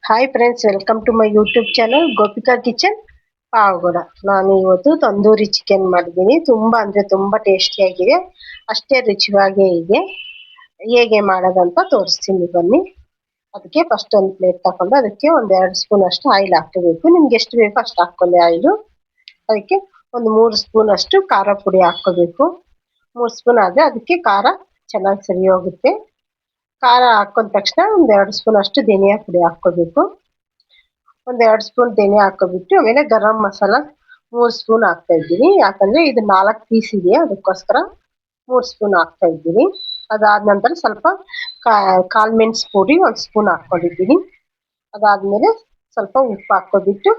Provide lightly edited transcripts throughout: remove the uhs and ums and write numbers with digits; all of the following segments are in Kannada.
Hi friends, welcome to my YouTube channel Gopika kitchen Pavagada. ನಾನು ಇವತ್ತು ತಂದೂರಿ ಚಿಕನ್ ಮಾಡಿದ್ದೀನಿ. ತುಂಬ ಟೇಸ್ಟಿಯಾಗಿದೆ, ಅಷ್ಟೇ ರುಚಿಯಾಗೇ ಇದೆ. ಹೇಗೆ ಮಾಡೋದಂತ ತೋರಿಸ್ತೀನಿ ಬನ್ನಿ. ಅದಕ್ಕೆ ಫಸ್ಟ್ ಒಂದು ಪ್ಲೇಟ್ ತಗೊಂಡು ಅದಕ್ಕೆ ಒಂದು 2 ಸ್ಪೂನ್ ಅಷ್ಟು ಆಯಿಲ್ ಹಾಕೋಬೇಕು. ನಿಮ್ಗೆ ಎಷ್ಟು ಬೇಕೋ ಅಷ್ಟು ಹಾಕ್ಕೊಳ್ಳಿ ಆಯಿಲು. ಅದಕ್ಕೆ ಒಂದು 3 ಸ್ಪೂನ್ ಅಷ್ಟು ಖಾರ ಪುಡಿ ಹಾಕ್ಕೋಬೇಕು. 3 ಸ್ಪೂನ್ ಆದರೆ ಅದಕ್ಕೆ ಖಾರ ಚೆನ್ನಾಗಿ ಸರಿ ಹೋಗುತ್ತೆ. ಖಾರ ಹಾಕೊಂಡ ತಕ್ಷಣ ಒಂದು 2 ಸ್ಪೂನ್ ಅಷ್ಟು ಧನಿಯಾ ಪುಡಿ ಹಾಕ್ಕೋಬೇಕು. ಒಂದು 2 ಸ್ಪೂನ್ ಧನಿಯಾ ಹಾಕ್ಕೊಬಿಟ್ಟು ಆಮೇಲೆ ಗರಂ ಮಸಾಲ 3 ಸ್ಪೂನ್ ಹಾಕ್ತಾ ಇದ್ದೀನಿ. ಯಾಕಂದರೆ ಇದು 4 ಪೀಸ್ ಇದೆ, ಅದಕ್ಕೋಸ್ಕರ 3 ಸ್ಪೂನ್ ಹಾಕ್ತಾ ಇದ್ದೀನಿ. ಅದಾದ ನಂತರ ಸ್ವಲ್ಪ ಕಾಳು ಮೆಣಸು ಪುಡಿ 1 ಸ್ಪೂನ್ ಹಾಕ್ಕೊಂಡಿದ್ದೀನಿ. ಅದಾದಮೇಲೆ ಸ್ವಲ್ಪ ಉಪ್ಪು ಹಾಕ್ಕೊಬಿಟ್ಟು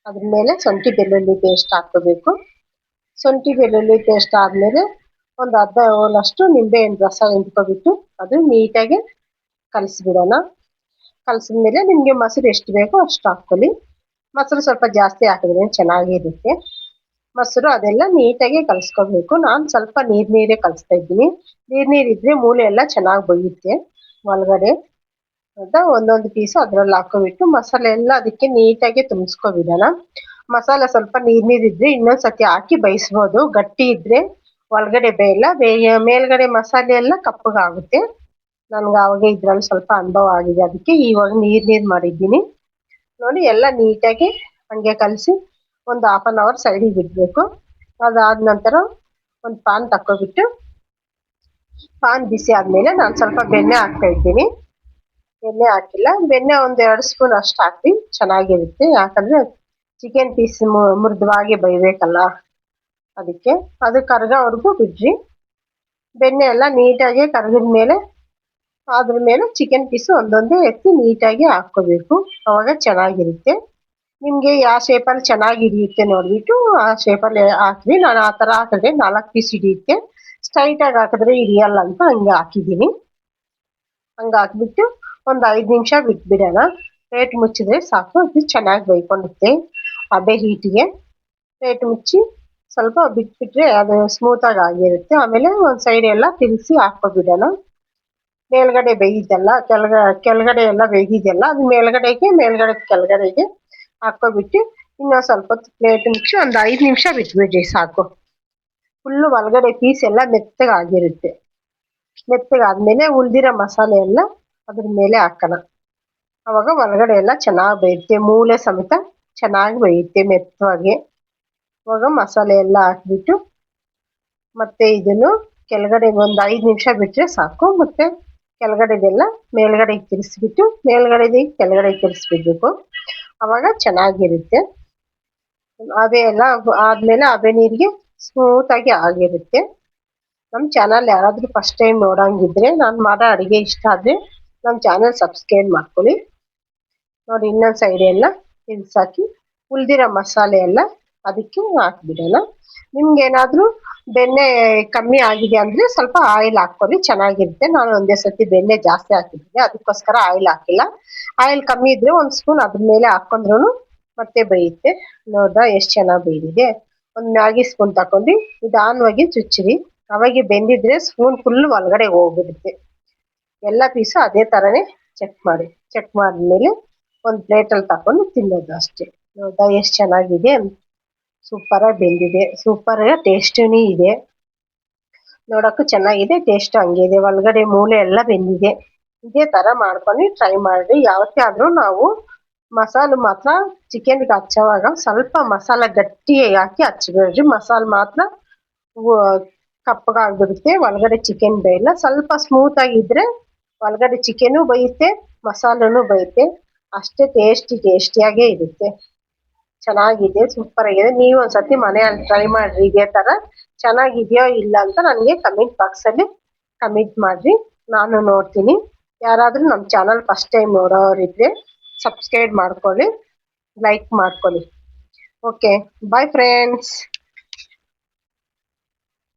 ಅದ್ರ ಮೇಲೆ ಶುಂಠಿ ಬೆಳ್ಳುಳ್ಳಿ ಪೇಸ್ಟ್ ಹಾಕ್ಕೋಬೇಕು. ಶುಂಠಿ ಬೆಳ್ಳುಳ್ಳಿ ಪೇಸ್ಟ್ ಆದಮೇಲೆ ಒಂದು ಅರ್ಧ ಹೋಳಷ್ಟು ನಿಂಬೆಹಣ್ಣು ರಸ ಹಿಂಡ್ಕೊಬಿಟ್ಟು ಅದು ನೀಟಾಗಿ ಕಲಿಸ್ಬಿಡೋಣ. ಕಲಸಿದ್ಮೇಲೆ ನಿಮಗೆ ಮೊಸರು ಎಷ್ಟು ಬೇಕೋ ಅಷ್ಟು ಹಾಕ್ಕೊಳ್ಳಿ. ಮೊಸರು ಸ್ವಲ್ಪ ಜಾಸ್ತಿ ಹಾಕಿದ್ರೆ ಚೆನ್ನಾಗಿರುತ್ತೆ. ಮೊಸರು ಅದೆಲ್ಲ ನೀಟಾಗಿ ಕಲಿಸ್ಕೋಬೇಕು. ನಾನು ಸ್ವಲ್ಪ ನೀರೇ ಕಲಿಸ್ತಾ ಇದ್ದೀನಿ. ನೀರಿದ್ರೆ ಮೂಳೆ ಎಲ್ಲ ಚೆನ್ನಾಗಿ ಬೇಯುತ್ತೆ ಒಳಗಡೆ ಅಂತ. ಒಂದೊಂದು ಪೀಸು ಅದರಲ್ಲಿ ಹಾಕ್ಕೊಬಿಟ್ಟು ಮಸಾಲೆ ಎಲ್ಲ ಅದಕ್ಕೆ ನೀಟಾಗಿ ತುಂಬಿಸ್ಕೊಬಿಡೋಣ. ಮಸಾಲೆ ಸ್ವಲ್ಪ ನೀರಿದ್ರೆ ಇನ್ನೊಂದ್ಸತಿ ಹಾಕಿ ಬೇಯಿಸ್ಬೋದು. ಗಟ್ಟಿ ಇದ್ರೆ ಒಳಗಡೆ ಬೇಯಲ್ಲ, ಮೇಲ್ಗಡೆ ಮಸಾಲೆ ಎಲ್ಲ ಕಪ್ಪಗಾಗುತ್ತೆ. ನನ್ಗೆ ಆವಾಗ ಇದ್ರಲ್ಲಿ ಸ್ವಲ್ಪ ಅನುಭವ ಆಗಿದೆ, ಅದಕ್ಕೆ ಇವಾಗ ನೀರು ಮಾಡಿದ್ದೀನಿ ನೋಡಿ. ಎಲ್ಲ ನೀಟಾಗಿ ಹಂಗೆ ಕಲಸಿ ಒಂದು 1/2 ಅವರ್ ಸೈಡಿಗೆ ಬಿಡಬೇಕು. ಅದಾದ ನಂತರ ಒಂದು ಪಾನ್ ತಕ್ಕೊಬಿಟ್ಟು ಪಾನ್ ಬಿಸಿ ಆದಮೇಲೆ ನಾನು ಸ್ವಲ್ಪ ಬೆಣ್ಣೆ ಹಾಕ್ತಾ ಇದ್ದೀನಿ. ಬೆಣ್ಣೆ ಹಾಕಿಲ್ಲ, ಬೆಣ್ಣೆ ಒಂದು 2 ಸ್ಪೂನ್ ಅಷ್ಟು ಹಾಕಿ ಚೆನ್ನಾಗಿರುತ್ತೆ. ಯಾಕಂದರೆ ಚಿಕನ್ ಪೀಸ್ ಮೃದುವಾಗಿ ಬೇಯಬೇಕಲ್ಲ, ಅದಕ್ಕೆ ಅದು ಕರ್ಗೋವರೆಗೂ ಬಿಡ್ರಿ. ಬೆಣ್ಣೆ ಎಲ್ಲ ನೀಟಾಗಿ ಕರಗಿದ ಮೇಲೆ ಅದ್ರ ಮೇಲೆ ಚಿಕನ್ ಪೀಸು ಒಂದೊಂದೇ ಎತ್ತಿ ನೀಟಾಗಿ ಹಾಕ್ಕೋಬೇಕು. ಅವಾಗ ಚೆನ್ನಾಗಿರುತ್ತೆ. ನಿಮಗೆ ಯಾವ ಶೇಪಲ್ಲಿ ಚೆನ್ನಾಗಿ ಹಿಡಿಯುತ್ತೆ ನೋಡಿಬಿಟ್ಟು ಆ ಶೇಪಲ್ಲಿ ಹಾಕ್ರಿ. ನಾನು ಆ ಥರ ಹಾಕಿದ್ರೆ 4 ಪೀಸ್ ಹಿಡಿಯುತ್ತೆ. ಸ್ಟ್ರೈಟಾಗಿ ಹಾಕಿದ್ರೆ ಹಿಡಿಯಲ್ಲ ಅಂತ ಹಂಗೆ ಹಾಕಿದ್ದೀನಿ. ಹಂಗೆ ಹಾಕ್ಬಿಟ್ಟು ಒಂದು 5 ನಿಮಿಷ ಬಿಟ್ಬಿಡೋಣ. ಪ್ಲೇಟ್ ಮುಚ್ಚಿದ್ರೆ ಸಾಕು, ಅದು ಚೆನ್ನಾಗಿ ಬೇಯ್ಕೊಳ್ಳುತ್ತೆ ಅದೇ ಹೀಟಿಗೆ. ಪ್ಲೇಟ್ ಮುಚ್ಚಿ ಸ್ವಲ್ಪ ಬಿಟ್ಬಿಟ್ರೆ ಅದು ಸ್ಮೂತಾಗಿ ಆಗಿರುತ್ತೆ. ಆಮೇಲೆ ಒಂದು ಸೈಡ್ ಎಲ್ಲ ತಿರುಗಿಸಿ ಹಾಕ್ಕೊಬಿಡೋಣ. ಮೇಲ್ಗಡೆ ಬೇಯಿದ್ದಲ್ಲ, ಕೆಳಗಡೆ ಎಲ್ಲ ಬೇಯಿದೆಲ್ಲ ಅದು ಮೇಲ್ಗಡೆ ಕೆಳಗಡೆಗೆ ಹಾಕ್ಕೊಬಿಟ್ಟು ಇನ್ನೊಂದು ಸ್ವಲ್ಪ ಹೊತ್ತು ಪ್ಲೇಟ್ ಮುಚ್ಚಿ ಒಂದು 5 ನಿಮಿಷ ಬಿಟ್ಬಿಡ್ರಿ ಸಾಕು. ಫುಲ್ಲು ಒಳಗಡೆ ಪೀಸ್ ಎಲ್ಲ ಮೆತ್ತಗಾಗಿರುತ್ತೆ. ಮೆತ್ತಗಾದ್ಮೇಲೆ ಉಳಿದಿರೋ ಮಸಾಲೆ ಎಲ್ಲ ಅದ್ರ ಮೇಲೆ ಹಾಕೋಣ. ಅವಾಗ ಒಳಗಡೆ ಎಲ್ಲ ಚೆನ್ನಾಗಿ ಬೇಯುತ್ತೆ, ಮೂಳೆ ಸಮೇತ ಚೆನ್ನಾಗಿ ಬೇಯುತ್ತೆ ಮೆತ್ತವಾಗಿ. ಅವಾಗ ಮಸಾಲೆ ಎಲ್ಲ ಹಾಕ್ಬಿಟ್ಟು ಮತ್ತೆ ಇದನ್ನು ಕೆಳಗಡೆ ಒಂದು 5 ನಿಮಿಷ ಬಿಟ್ಟರೆ ಸಾಕು. ಮತ್ತೆ ಕೆಳಗಡೆದೆಲ್ಲ ಮೇಲ್ಗಡೆಗೆ ತಿರ್ಸ್ಬಿಟ್ಟು ಕೆಳಗಡೆ ತಿರ್ಸ್ಬಿಡ್ಬೇಕು. ಅವಾಗ ಚೆನ್ನಾಗಿರುತ್ತೆ. ಅವೆ ಎಲ್ಲ ಆದಮೇಲೆ ಅವೆ ನೀರಿಗೆ ಸ್ಮೂತಾಗಿ ಆಗಿರುತ್ತೆ. ನಮ್ಮ ಚಾನಲ್ ಯಾರಾದರೂ ಫಸ್ಟ್ ಟೈಮ್ ನೋಡೋಂಗಿದ್ರೆ, ನಾನು ಮಾಡೋ ಅಡುಗೆ ಇಷ್ಟ ಆದರೆ ನಮ್ಮ ಚಾನಲ್ ಸಬ್ಸ್ಕ್ರೈಬ್ ಮಾಡ್ಕೊಳ್ಳಿ. ನೋಡಿ, ಇನ್ನೊಂದು ಸೈಡ್ ಎಲ್ಲ ತಿರ್ಸಾಕಿ ಉಳಿದಿರೋ ಮಸಾಲೆ ಎಲ್ಲ ಅದಕ್ಕೆ ಹಾಕ್ಬಿಡೋಣ. ನಿಮ್ಗೇನಾದರೂ ಬೆಣ್ಣೆ ಕಮ್ಮಿ ಆಗಿದೆ ಅಂದರೆ ಸ್ವಲ್ಪ ಆಯಿಲ್ ಹಾಕ್ಕೊಳ್ಳಿ, ಚೆನ್ನಾಗಿರುತ್ತೆ. ನಾನು ಒಂದೇ ಸತಿ ಬೆಣ್ಣೆ ಜಾಸ್ತಿ ಹಾಕಿದ್ದೀನಿ, ಅದಕ್ಕೋಸ್ಕರ ಆಯಿಲ್ ಹಾಕಿಲ್ಲ. ಆಯಿಲ್ ಕಮ್ಮಿ ಇದ್ದರೆ 1 ಸ್ಪೂನ್ ಅದ್ರ ಮೇಲೆ ಹಾಕ್ಕೊಂಡ್ರೂ ಮತ್ತೆ ಬೇಯುತ್ತೆ. ನೋಡ್ದಾ ಎಷ್ಟು ಚೆನ್ನಾಗಿ ಬೇಯಿದೆ. ಒಂದು ಮ್ಯಾಗಿ ಸ್ಪೂನ್ ತಗೊಂಡು ನಿಧಾನವಾಗಿ ಚುಚ್ಚಿರಿ. ಅವಾಗ ಬೆಂದಿದ್ರೆ ಸ್ಪೂನ್ ಫುಲ್ ಒಳಗಡೆ ಹೋಗ್ಬಿಡುತ್ತೆ. ಎಲ್ಲ ಪೀಸು ಅದೇ ಥರನೇ ಚೆಕ್ ಮಾಡಿದ್ಮೇಲೆ ಒಂದು ಪ್ಲೇಟಲ್ಲಿ ತಗೊಂಡು ತಿನ್ನೋದು ಅಷ್ಟೇ. ನೋಡ್ದಾ ಎಷ್ಟು ಚೆನ್ನಾಗಿದೆ, ಸೂಪರಾಗಿ ಬೆಂದಿದೆ, ಸೂಪರಾಗಿ ಟೇಸ್ಟೂ ಇದೆ. ನೋಡೋಕ್ಕೂ ಚೆನ್ನಾಗಿದೆ, ಟೇಸ್ಟ್ ಹಂಗೆ ಇದೆ. ಒಳಗಡೆ ಮೂಳೆ ಎಲ್ಲ ಬೆಂದಿದೆ. ಇದೇ ಥರ ಮಾಡ್ಕೊಂಡು ಟ್ರೈ ಮಾಡಿ. ಯಾವತ್ತೇ ಆದರೂ ನಾವು ಮಸಾಲೆ ಮಾತ್ರ ಚಿಕನ್ಗೆ ಹಚ್ಚೋವಾಗ ಸ್ವಲ್ಪ ಮಸಾಲ ಗಟ್ಟಿಯಾಗಿ ಹಾಕಿ ಹಚ್ಚಬೇಡ್ರಿ. ಮಸಾಲೆ ಮಾತ್ರ ಕಪ್ಪಗಾಗ್ಬಿಡುತ್ತೆ, ಒಳಗಡೆ ಚಿಕನ್ ಬೇಯಲ್ಲ. ಸ್ವಲ್ಪ ಸ್ಮೂತಾಗಿದ್ದರೆ ಒಳಗಡೆ ಚಿಕನು ಬೇಯುತ್ತೆ, ಮಸಾಲನೂ ಬೇಯುತ್ತೆ. ಅಷ್ಟೇ ಟೇಸ್ಟಿಯಾಗೇ ಇರುತ್ತೆ. ಚೆನ್ನಾಗಿದೆ, ಸೂಪರ್ ಆಗಿದೆ. ನೀವು ಒಂದ್ಸತಿ ಮನೆಯಲ್ಲಿ ಟ್ರೈ ಮಾಡ್ರಿ. ಇದೇ ಥರ ಚೆನ್ನಾಗಿದೆಯೋ ಇಲ್ಲ ಅಂತ ನನಗೆ ಕಮೆಂಟ್ ಬಾಕ್ಸಲ್ಲಿ ಕಮೆಂಟ್ ಮಾಡಿರಿ, ನಾನು ನೋಡ್ತೀನಿ. ಯಾರಾದರೂ ನಮ್ಮ ಚಾನಲ್ ಫಸ್ಟ್ ಟೈಮ್ ನೋಡೋರಿದ್ರೆ ಸಬ್ಸ್ಕ್ರೈಬ್ ಮಾಡ್ಕೊಳ್ಳಿ, ಲೈಕ್ ಮಾಡ್ಕೊಳ್ಳಿ. Okay, bye friends.